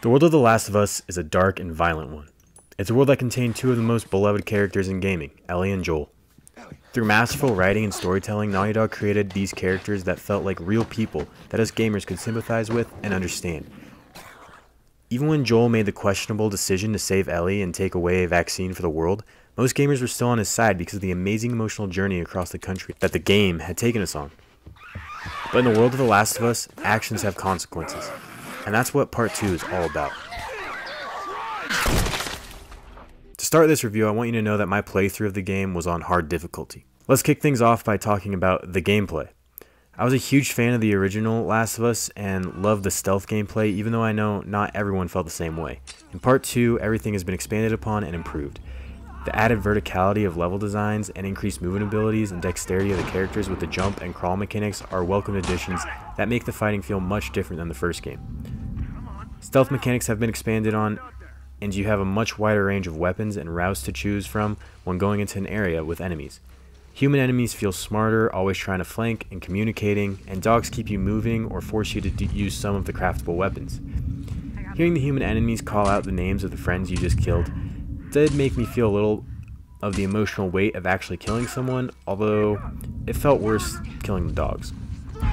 The world of The Last of Us is a dark and violent one. It's a world that contained two of the most beloved characters in gaming, Ellie and Joel. Through masterful writing and storytelling, Naughty Dog created these characters that felt like real people that us gamers could sympathize with and understand. Even when Joel made the questionable decision to save Ellie and take away a vaccine for the world, most gamers were still on his side because of the amazing emotional journey across the country that the game had taken us on. But in the world of The Last of Us, actions have consequences. And that's what part 2 is all about. To start this review, I want you to know that my playthrough of the game was on hard difficulty. Let's kick things off by talking about the gameplay. I was a huge fan of the original Last of Us and loved the stealth gameplay, even though I know not everyone felt the same way. In part 2, everything has been expanded upon and improved. The added verticality of level designs and increased movement abilities and dexterity of the characters with the jump and crawl mechanics are welcome additions that make the fighting feel much different than the first game. Stealth mechanics have been expanded on, and you have a much wider range of weapons and routes to choose from when going into an area with enemies. Human enemies feel smarter, always trying to flank and communicating, and dogs keep you moving or force you to use some of the craftable weapons. Hearing the human enemies call out the names of the friends you just killed did make me feel a little of the emotional weight of actually killing someone, although it felt worse killing the dogs.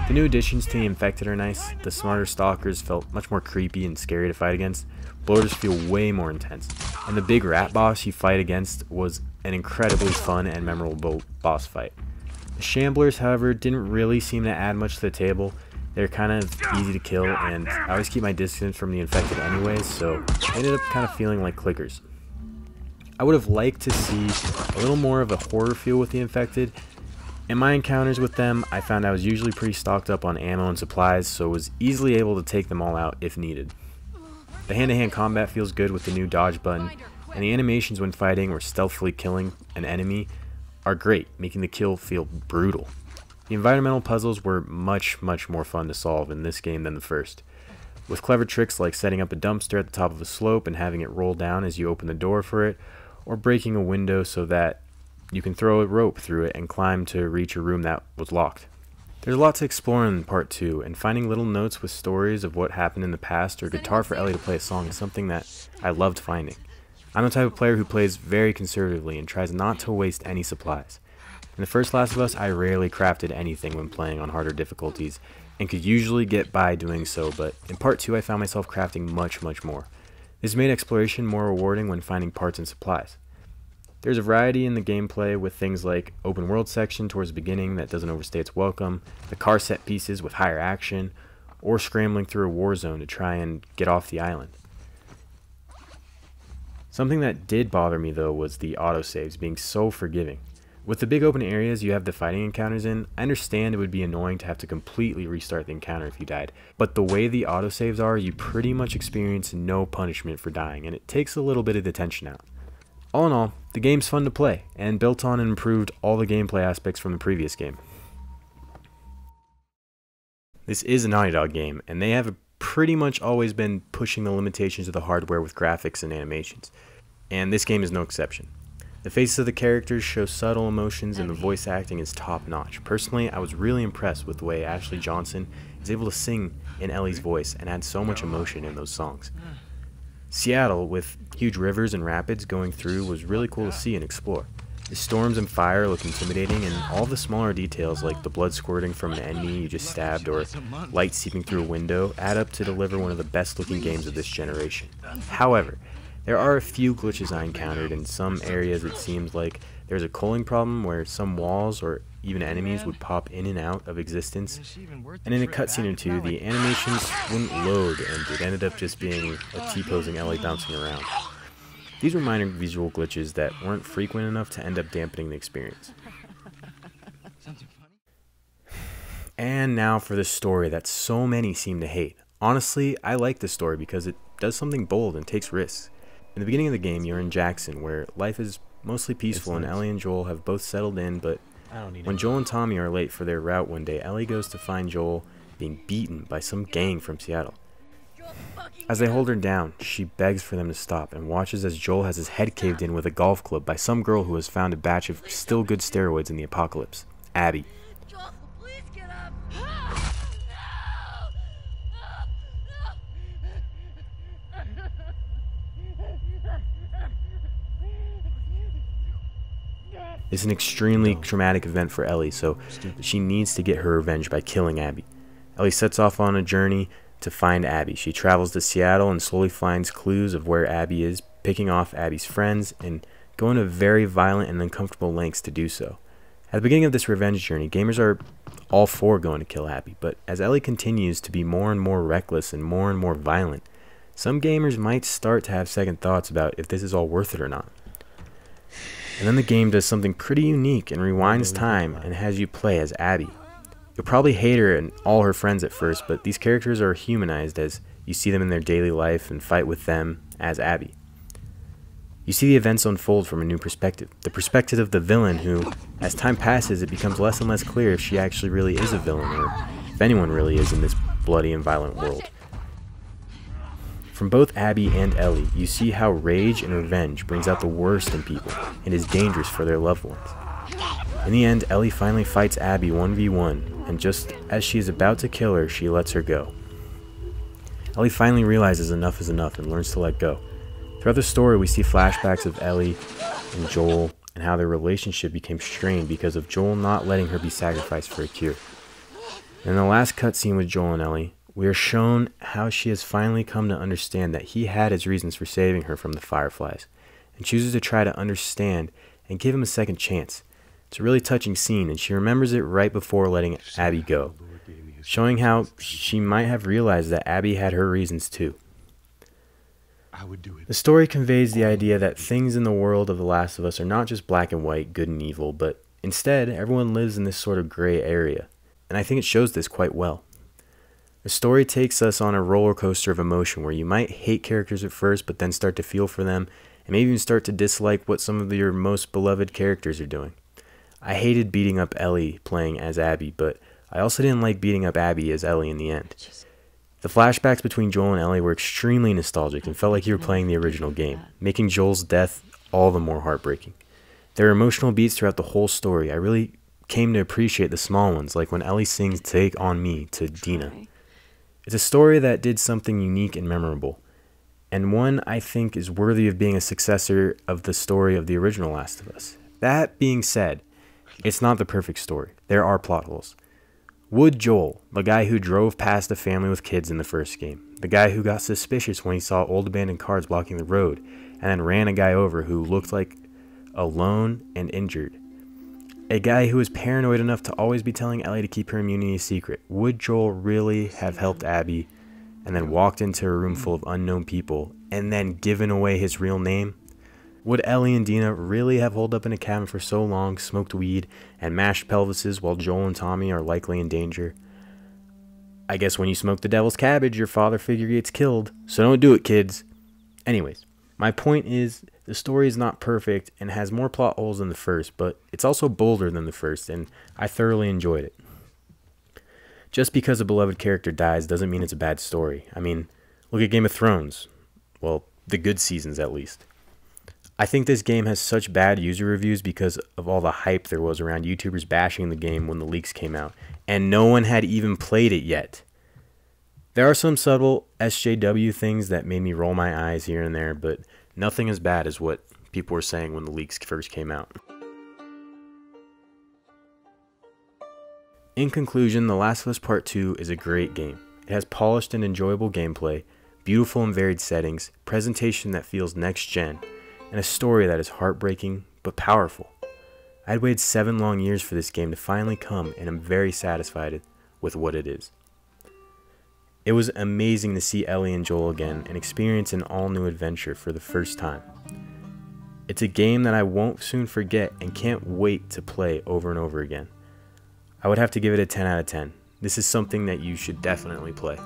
The new additions to the infected are nice. The smarter stalkers felt much more creepy and scary to fight against. Bloaters feel way more intense. And the big rat boss you fight against was an incredibly fun and memorable boss fight. The shamblers, however, didn't really seem to add much to the table. They're kind of easy to kill, and I always keep my distance from the infected anyways, so I ended up kind of feeling like clickers. I would have liked to see a little more of a horror feel with the infected. In my encounters with them, I found I was usually pretty stocked up on ammo and supplies, so was easily able to take them all out if needed. The hand-to-hand combat feels good with the new dodge button, and the animations when fighting or stealthily killing an enemy are great, making the kill feel brutal. The environmental puzzles were much more fun to solve in this game than the first, with clever tricks like setting up a dumpster at the top of a slope and having it roll down as you open the door for it, or breaking a window so that you can throw a rope through it and climb to reach a room that was locked. There's a lot to explore in part 2, and finding little notes with stories of what happened in the past or guitar for Ellie to play a song is something that I loved finding. I'm the type of player who plays very conservatively and tries not to waste any supplies. In the first Last of Us, I rarely crafted anything when playing on harder difficulties, and could usually get by doing so, but in part 2 I found myself crafting much more. This made exploration more rewarding when finding parts and supplies. There's a variety in the gameplay with things like open world section towards the beginning that doesn't overstay its welcome, the car set pieces with higher action, or scrambling through a war zone to try and get off the island. Something that did bother me though was the autosaves being so forgiving. With the big open areas you have the fighting encounters in, I understand it would be annoying to have to completely restart the encounter if you died, but the way the autosaves are, you pretty much experience no punishment for dying, and it takes a little bit of the tension out. All in all, the game's fun to play, and built on and improved all the gameplay aspects from the previous game. This is a Naughty Dog game, and they have pretty much always been pushing the limitations of the hardware with graphics and animations, and this game is no exception. The faces of the characters show subtle emotions, and the voice acting is top-notch. Personally, I was really impressed with the way Ashley Johnson is able to sing in Ellie's voice and add so much emotion in those songs. Seattle, with huge rivers and rapids going through, was really cool to see and explore. The storms and fire look intimidating, and all the smaller details like the blood squirting from an enemy you just stabbed or light seeping through a window add up to deliver one of the best looking games of this generation. However, there are a few glitches I encountered. In some areas it seems like there's a culling problem where some walls or even enemies would pop in and out of existence, and in a cutscene or two the animations wouldn't load and it ended up just being a T-posing Ellie bouncing around. These were minor visual glitches that weren't frequent enough to end up dampening the experience. And now for the story that so many seem to hate. Honestly, I like this story because it does something bold and takes risks. In the beginning of the game, you're in Jackson, where life is mostly peaceful and Ellie and Joel have both settled in, but when Joel and Tommy are late for their route one day, Ellie goes to find Joel being beaten by some gang from Seattle. As they hold her down, she begs for them to stop and watches as Joel has his head caved in with a golf club by some girl who has found a batch of still good steroids in the apocalypse, Abby. Joel, please get up! No! It's an extremely traumatic event for Ellie, so she needs to get her revenge by killing Abby. Ellie sets off on a journey to find Abby. She travels to Seattle and slowly finds clues of where Abby is, picking off Abby's friends and going to very violent and uncomfortable lengths to do so. At the beginning of this revenge journey, gamers are all for going to kill Abby, but as Ellie continues to be more and more reckless and more violent, some gamers might start to have second thoughts about if this is all worth it or not. And then the game does something pretty unique and rewinds time and has you play as Abby. You'll probably hate her and all her friends at first, but these characters are humanized as you see them in their daily life and fight with them as Abby. You see the events unfold from a new perspective, the perspective of the villain who, as time passes, it becomes less and less clear if she actually really is a villain or if anyone really is in this bloody and violent world. From both Abby and Ellie, you see how rage and revenge brings out the worst in people and is dangerous for their loved ones. In the end, Ellie finally fights Abby 1v1, and just as she is about to kill her, she lets her go. Ellie finally realizes enough is enough and learns to let go. Throughout the story, we see flashbacks of Ellie and Joel and how their relationship became strained because of Joel not letting her be sacrificed for a cure. In the last cutscene with Joel and Ellie, we are shown how she has finally come to understand that he had his reasons for saving her from the Fireflies, and chooses to try to understand and give him a second chance. It's a really touching scene, and she remembers it right before letting Abby go, showing how she might have realized that Abby had her reasons too. The story conveys the idea that things in the world of The Last of Us are not just black and white, good and evil, but instead everyone lives in this sort of gray area, and I think it shows this quite well. The story takes us on a roller coaster of emotion where you might hate characters at first but then start to feel for them and maybe even start to dislike what some of your most beloved characters are doing. I hated beating up Ellie playing as Abby, but I also didn't like beating up Abby as Ellie in the end. The flashbacks between Joel and Ellie were extremely nostalgic and felt like you were playing the original game, making Joel's death all the more heartbreaking. There are emotional beats throughout the whole story. I really came to appreciate the small ones, like when Ellie sings "Take on Me" to Dina. It's a story that did something unique and memorable, and one I think is worthy of being a successor of the story of the original Last of Us. That being said, it's not the perfect story. There are plot holes. Would Joel, the guy who drove past a family with kids in the first game, the guy who got suspicious when he saw old abandoned cars blocking the road, and then ran a guy over who looked like alone and injured, a guy who was paranoid enough to always be telling Ellie to keep her immunity a secret, would Joel really have helped Abby and then walked into a room full of unknown people and then given away his real name? Would Ellie and Dina really have holed up in a cabin for so long, smoked weed, and mashed pelvises while Joel and Tommy are likely in danger? I guess when you smoke the devil's cabbage, your father figure gets killed, so don't do it, kids. Anyways, my point is, the story is not perfect and has more plot holes than the first, but it's also bolder than the first, and I thoroughly enjoyed it. Just because a beloved character dies doesn't mean it's a bad story. I mean, look at Game of Thrones. Well, the good seasons at least. I think this game has such bad user reviews because of all the hype there was around YouTubers bashing the game when the leaks came out, and no one had even played it yet. There are some subtle SJW things that made me roll my eyes here and there, but nothing as bad as what people were saying when the leaks first came out. In conclusion, The Last of Us Part 2 is a great game. It has polished and enjoyable gameplay, beautiful and varied settings, presentation that feels next-gen, and a story that is heartbreaking but powerful. I'd waited 7 long years for this game to finally come, and I'm very satisfied with what it is. It was amazing to see Ellie and Joel again and experience an all-new adventure for the first time. It's a game that I won't soon forget and can't wait to play over and over again. I would have to give it a 10 out of 10. This is something that you should definitely play.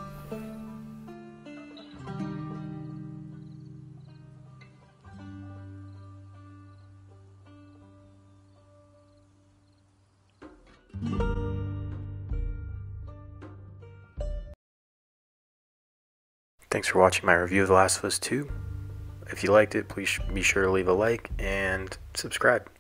Thanks for watching my review of The Last of Us 2. If you liked it, please be sure to leave a like and subscribe.